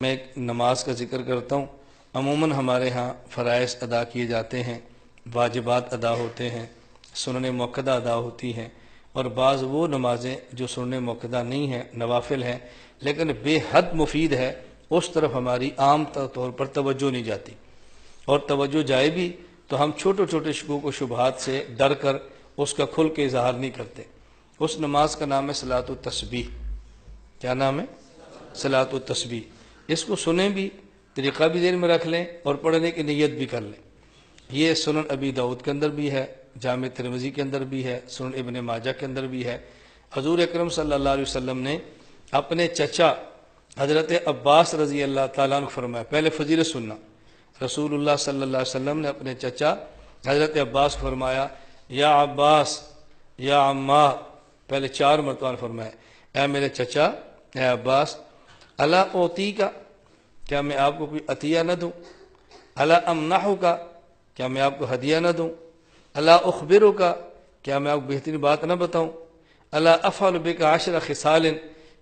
میں ایک نماز کا ذکر کرتا ہوں۔ عموماً ہمارے ہاں فرائض ادا کیے جاتے ہیں، واجبات ادا ہوتے ہیں، سنن موقدہ ادا ہوتی ہیں، اور بعض وہ نمازیں جو سنن موقدہ نہیں ہیں، نوافل ہیں، لیکن بے حد مفید ہے، اس طرف ہماری عام طور پر توجہ نہیں جاتی، اور توجہ جائے بھی تو ہم چھوٹے چھوٹے شکوک و شبہات سے ڈر کر اس کا کھل کے اظہار نہیں کرتے۔ اس نماز کا نام ہے صلاۃ التسبیح۔ کیا نام ہے؟ صلاۃ التسبیح۔ اس کو سنیں بھی، طریقہ بھی ذہن میں رکھ لیں، اور پڑھنے کی نیت بھی کر لیں۔ یہ سنن ابی داؤد کے اندر بھی ہے، جامع ترمذی کے اندر بھی ہے، سنن ابن ماجہ کے اندر بھی ہے۔ حضور اکرم صلی اللہ علیہ وسلم نے اپنے چچا حضرت عباس رضی اللہ تعالیٰ عنہ فرمایا، پہلے فضیلت سننا، رسول اللہ صلی اللہ علیہ وسلم نے اپنے چچا حضرت عباس فرمایا، یا عباس یا عمّا، پہلے 4 مرتبہ فرمایا، اے میرے چچا، اے عباس، الا اوتی کا، کیا میں آپ کو کوئی عطیہ نہ دوں؟ الا امنحو کا، کیا میں آپ کو ہدیہ نہ دوں؟ الا اخبرو کا، کیا میں آپ کو بہترین بات نہ بتاؤں؟ الا افعل بک 10 خصال،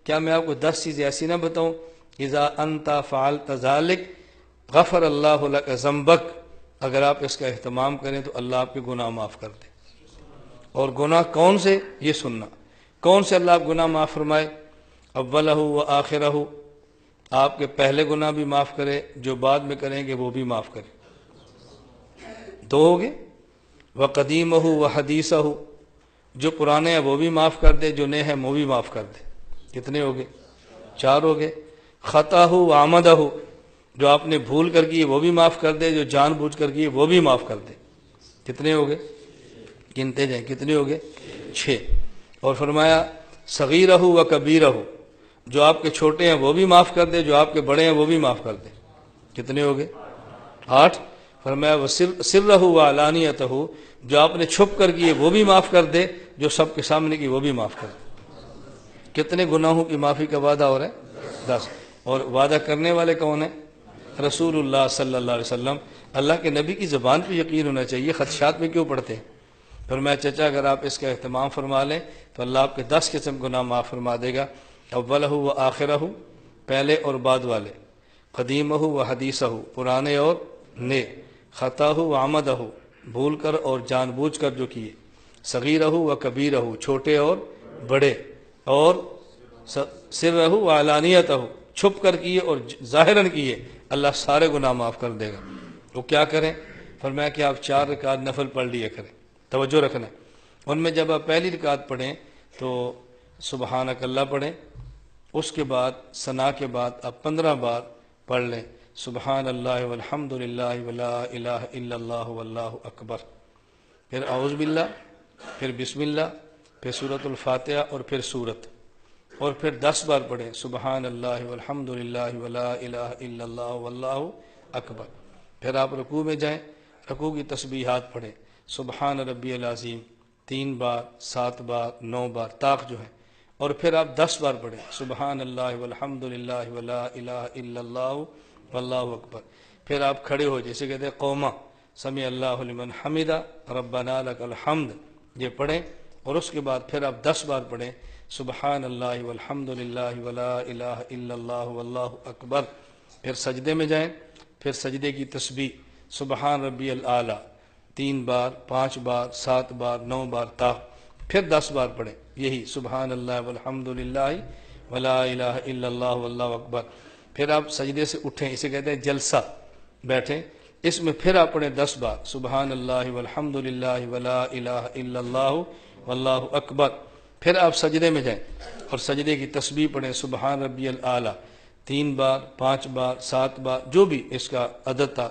کیا میں آپ کو 10 چیزیں ایسی نہ بتاؤں؟ اذا انت فعلت ذلک غفر اللہ لک ذنبک، اگر آپ اس کا اہتمام کریں تو اللہ آپ کے گناہ معاف کر دے۔ اور گناہ کون سے؟ یہ سننا، کون سے اللہ آپ گناہ معاف فرمائے؟ اولہ و آخرہ، آپ کے پہلے گناہ بھی معاف کرے، جو بعد میں کریں گے وہ بھی معاف کرے، 2 ہو گئے۔ وقدیمہ و حدیثہ، جو پرانے ہیں وہ بھی معاف کر دے، جو نئے ہیں وہ بھی معاف کر دے، کتنے ہو گئے؟ 4 ہو گئے۔ خطاہ و عمدہ، جو آپ نے بھول کر کی وہ بھی معاف کر دے، جو جان بوجھ کر کی وہ بھی معاف کر دے، کتنے ہو گئے؟ گنتے جائیں، کتنے ہو گئے؟ 6۔ اور فرمایا صغیرہ و کبیرہ، جو آپ کے چھوٹے ہیں وہ بھی معاف کر دے، جو آپ کے بڑے ہیں وہ بھی معاف کر دے، کتنے ہو گئے؟ 8۔ فرمایا سرہ و علانیتہ، جو آپ نے چھپ کر کیے وہ بھی معاف کر دے، جو سب کے سامنے کی وہ بھی معاف کر دے۔ کتنے گناہوں کی معافی کا وعدہ ہو رہا ہے؟ 10۔ اور وعدہ کرنے والے کون ہیں؟ رسول اللہ صلی اللہ علیہ وسلم۔ اللہ کے نبی کی زبان پہ یقین ہونا چاہیے، خدشات میں کیوں پڑھتے ہیں؟ فرمایا چچا اگر آپ اس کا اہتمام فرما لیں تو اللہ آپ کے 10 قسم گناہ معاف فرما دے گا۔ اولہ و آخرہ، پہلے اور بعد والے، قدیمہ و حدیثہ، پرانے اور نئے، خطاہ و عمدہ، بھول کر اور جان بوجھ کر جو کیے، صغیرہ و کبیرہ، چھوٹے اور بڑے، اور سرہ و علانیتہ، چھپ کر کیے اور ظاہراً کیے، اللہ سارے گناہ معاف کر دے گا۔ وہ کیا کریں؟ فرمایا کہ آپ 4 رکعت نفل پڑھ لیا کریں، توجہ رکھنا ہے۔ ان میں جب آپ پہلی رکعت پڑھیں تو سبحانک اللہ پڑھیں، اس کے بعد ثنا کے بعد آپ 15 بار پڑھ لیں، سبحان اللہ والحمد للہ ولا الہ الا اللہ واللہ اکبر، پھر اعوذ باللہ، پھر بسم اللہ، پھر سورۃ الفاتحہ، اور پھر سورت، اور پھر 10 بار پڑھیں سبحان اللہ والحمد للہ ولا الہ الا اللہ واللہ اکبر۔ پھر آپ رکوع میں جائیں، رکوع کی تسبیحات پڑھیں، سبحان ربی العظیم 3 بار، 7 بار، 9 بار طاق جو ہے، اور پھر آپ 10 بار پڑھیں سبحان اللہ والحمد للہ ولا الہ الا اللہ واللہ اکبر۔ پھر آپ کھڑے ہو، جیسے کہتے ہیں قوما، سمع اللہ لمن حمدہ ربنا لک الحمد، یہ پڑھیں، اور اس کے بعد پھر آپ 10 بار پڑھیں سبحان اللہ والحمد للہ ولا الہ الا اللہ واللہ اکبر۔ پھر سجدے میں جائیں، پھر سجدے کی تسبیح سبحان ربی الاعلیٰ 3 بار، 5 بار، 7 بار، 9 بار طاق، پھر 10 بار پڑھیں یہی سبحان اللہ والحمد للہ ولا الہ الا اللہ واللہ اکبر۔ پھر آپ سجدے سے اٹھیں، اسے کہتے ہیں جلسہ، بیٹھیں، اس میں پھر آپ پڑھیں 10 بار سبحان اللہ والحمد للہ ولا الہ الا اللہ واللہ اکبر۔ پھر آپ سجدے میں جائیں اور سجدے کی تسبیح پڑھیں سبحان ربی الاعلیٰ 3 بار، 5 بار، 7 بار، جو بھی اس کا عدد تھا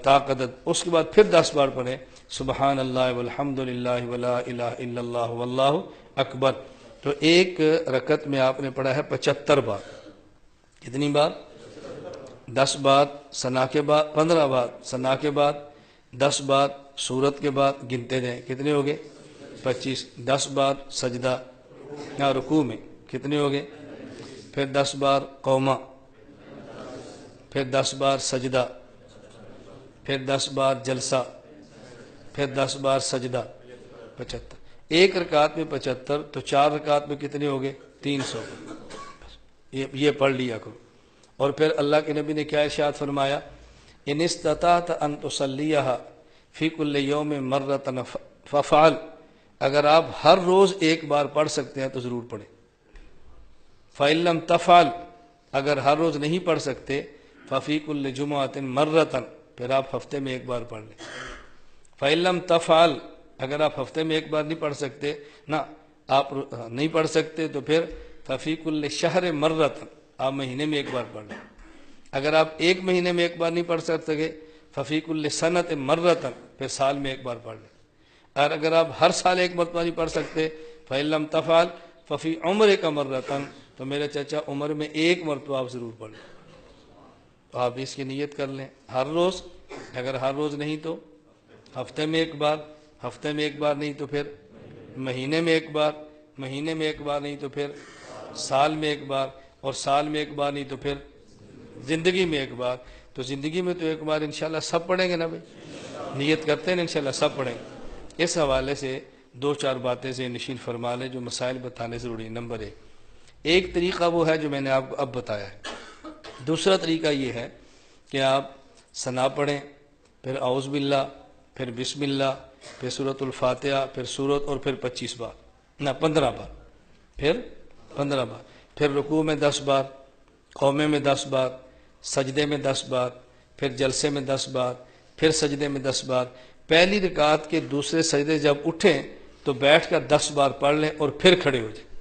طاق عدد۔ اس کے بعد پھر 10 بار پڑھیں سبحان اللہ والحمد للہ ولا الہ الا اللہ واللہ اکبر۔ تو ایک رکعت میں آپ نے پڑھا ہے 75 بار۔ کتنی بار؟ 10 بار ثنا کے بعد، 15 بار ثنا کے بعد، 10 بار سورت کے بعد، گنتے جائیں کتنے ہو گئے؟ 25۔ 10 بار سجدہ رکوع میں، کتنے ہو گئے؟ پھر 10 بار قوما، پھر 10 بار سجدہ، پھر 10 بار جلسہ، پھر 10 بار سجدہ، 75۔ ایک رکعت میں 75، تو 4 رکعت میں کتنے ہو گئے؟ 300۔ یہ پڑھ لیا کرو۔ اور پھر اللہ کے نبی نے کیا ارشاد فرمایا، ان استطعت ان تصلیھا فی کل یوم مرۃ فافعل، اگر آپ ہر روز ایک بار پڑھ سکتے ہیں تو ضرور پڑھیں۔ فإن لم تفعل، اگر ہر روز نہیں پڑھ سکتے، ففی کل جمعۃ مرۃ، پھر آپ ہفتے میں ایک بار پڑھ لیں۔ فإن لم تفعل، اگر آپ ہفتے میں ایک بار نہیں پڑھ سکتے، نہ آپ نہیں پڑھ سکتے، تو پھر ففی کل شہر مرۃ، آپ مہینے میں ایک بار پڑھ لیں۔ اگر آپ ایک مہینے میں ایک بار نہیں پڑھ سکتے، ففی کل سنۃ مرۃ، پھر سال میں ایک بار پڑھ لیں۔ اور اگر آپ ہر سال ایک مرتبہ نہیں پڑھ سکتے، فإن لم تفعل ففی عمرک مرۃ، تو میرے چچا عمر میں ایک مرتبہ آپ ضرور پڑھ لیں۔ تو آپ اس کی نیت کر لیں ہر روز، اگر ہر روز نہیں تو ہفتے میں ایک بار، ہفتے میں ایک بار نہیں تو پھر مہینے میں ایک بار، مہینے میں ایک بار نہیں تو پھر سال میں ایک بار، اور سال میں ایک بار نہیں تو پھر زندگی میں ایک بار۔ تو زندگی میں تو ایک بار انشاءاللہ سب پڑھیں گے نا بھائی، نیت کرتے ہیں انشاءاللہ سب پڑھیں گے۔ اس حوالے سے دو چار باتیں سے نشین فرما لیں جو مسائل بتانے ضروری ہیں۔ نمبر ایک طریقہ وہ ہے جو میں نے آپ کو اب بتایا ہے۔ دوسرا طریقہ یہ ہے کہ آپ ثنا پڑھیں، پھر اعوذ باللہ، پھر بسم اللہ، پھر سورۃ الفاتحہ، پھر سورت، اور پھر 25 بار، نہ 15 بار، پھر 15 بار، پھر رکوع میں 10 بار، قومے میں 10 بار، سجدے میں 10 بار، پھر جلسے میں 10 بار، پھر سجدے میں 10 بار۔ پہلی رکعت کے دوسرے سجدے جب اٹھیں تو بیٹھ کر 10 بار پڑھ لیں اور پھر کھڑے ہو جائیں،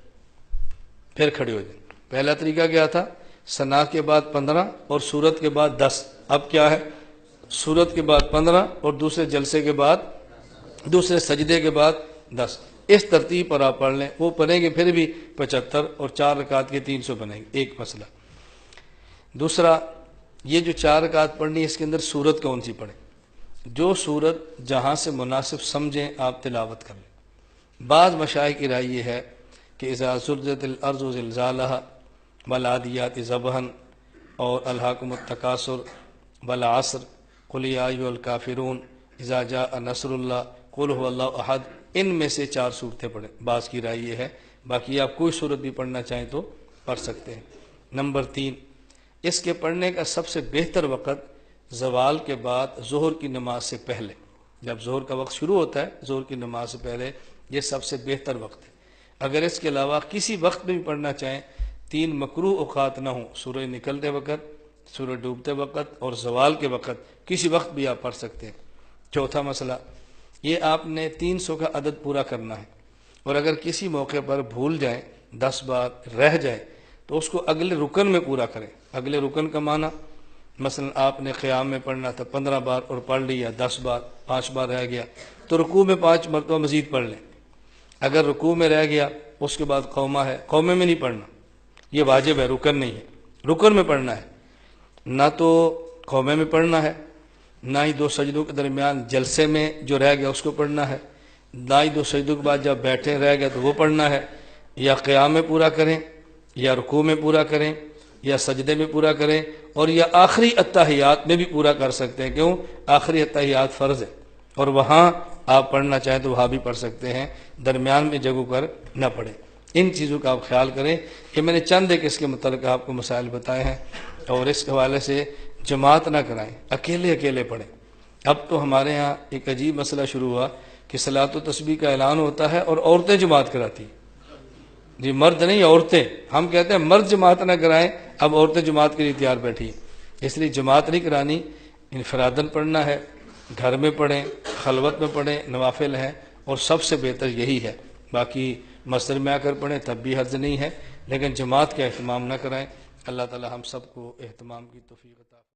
پھر کھڑے ہو جائیں۔ پہلا طریقہ کیا تھا؟ ثنا کے بعد 15 اور سورت کے بعد 10۔ اب کیا ہے؟ سورت کے بعد 15 اور دوسرے جلسے کے بعد، دوسرے سجدے کے بعد 10۔ اس ترتیب پر آپ پڑھ لیں، وہ پڑھیں گے پھر بھی 75، اور 4 رکعت کے 300 بنیں گے۔ ایک مسئلہ۔ دوسرا، یہ جو 4 رکعت پڑھنی ہے اس کے اندر سورت کون سی پڑھیں؟ جو سورت جہاں سے مناسب سمجھیں آپ تلاوت کر لیں۔ بعض مشائخ کی رائے یہ ہے کہ اذا زلزلت الارض زلزالہا والعادیات ضبحا، اور الہاکم التکاثر والعصر، قل یا ایھا الکافرون، اذا جاء نصر اللہ، قل ھو اللہ احد، ان میں سے 4 صورتیں پڑھیں۔ بعض کی رائے یہ ہے، باقی آپ کوئی صورت بھی پڑھنا چاہیں تو پڑھ سکتے ہیں۔ نمبر 3، اس کے پڑھنے کا سب سے بہتر وقت زوال کے بعد ظہر کی نماز سے پہلے، جب ظہر کا وقت شروع ہوتا ہے ظہر کی نماز سے پہلے، یہ سب سے بہتر وقت ہے۔ اگر اس کے علاوہ کسی وقت میں بھی پڑھنا چاہیں، 3 مکروہ اوقات نہ ہوں، سورج نکلتے وقت، سورج ڈوبتے وقت، اور زوال کے وقت، کسی وقت بھی آپ پڑھ سکتے ہیں۔ چوتھا مسئلہ، یہ آپ نے 300 کا عدد پورا کرنا ہے، اور اگر کسی موقع پر بھول جائیں، 10 بار رہ جائے، تو اس کو اگلے رکن میں پورا کریں۔ اگلے رکن کا معنی، مثلا آپ نے قیام میں پڑھنا تھا 15 بار اور پڑھ لیا 10 بار، 5 بار رہ گیا، تو رکوع میں 5 مرتبہ مزید پڑھ لیں۔ اگر رکوع میں رہ گیا، اس کے بعد قومہ ہے، قومے میں نہیں پڑھنا، یہ واجب ہے، رکن نہیں ہے، رکن میں پڑھنا ہے۔ نہ تو قومے میں پڑھنا ہے، نہ ہی 2 سجدوں کے درمیان جلسے میں جو رہ گیا اس کو پڑھنا ہے، نہ ہی 2 سجدوں کے بعد جب بیٹھے رہ گیا تو وہ پڑھنا ہے۔ یا قیام میں پورا کریں، یا رکوع میں پورا کریں، یا سجدے میں پورا کریں، اور یا آخری اتحیات میں بھی پورا کر سکتے ہیں۔ کیوں؟ آخری اتحیات فرض ہے، اور وہاں آپ پڑھنا چاہیں تو وہاں بھی پڑھ سکتے ہیں، درمیان میں جگہوں پر نہ پڑھیں۔ ان چیزوں کا آپ خیال کریں کہ میں نے چند ایک اس کے متعلق آپ کو مسائل بتائے ہیں، اور اس حوالے سے جماعت نہ کرائیں، اکیلے اکیلے پڑھیں۔ اب تو ہمارے ہاں ایک عجیب مسئلہ شروع ہوا کہ صلاۃ و تسبیح کا اعلان ہوتا ہے اور عورتیں جماعت کراتی ہیں۔ جی مرد نہیں، عورتیں، ہم کہتے ہیں مرد جماعت نہ کرائیں، اب عورتیں جماعت کے لیے تیار بیٹھی ہیں۔ اس لیے جماعت نہیں کرانی، انفراداً پڑھنا ہے، گھر میں پڑھیں، خلوت میں پڑھیں، نوافل ہیں، اور سب سے بہتر یہی ہے۔ باقی مسجد میں آ کر پڑھیں تب بھی حرج نہیں ہے، لیکن جماعت کا اہتمام نہ کرائیں۔ اللہ تعالی ہم سب کو اہتمام کی توفیق عطا فرمائے۔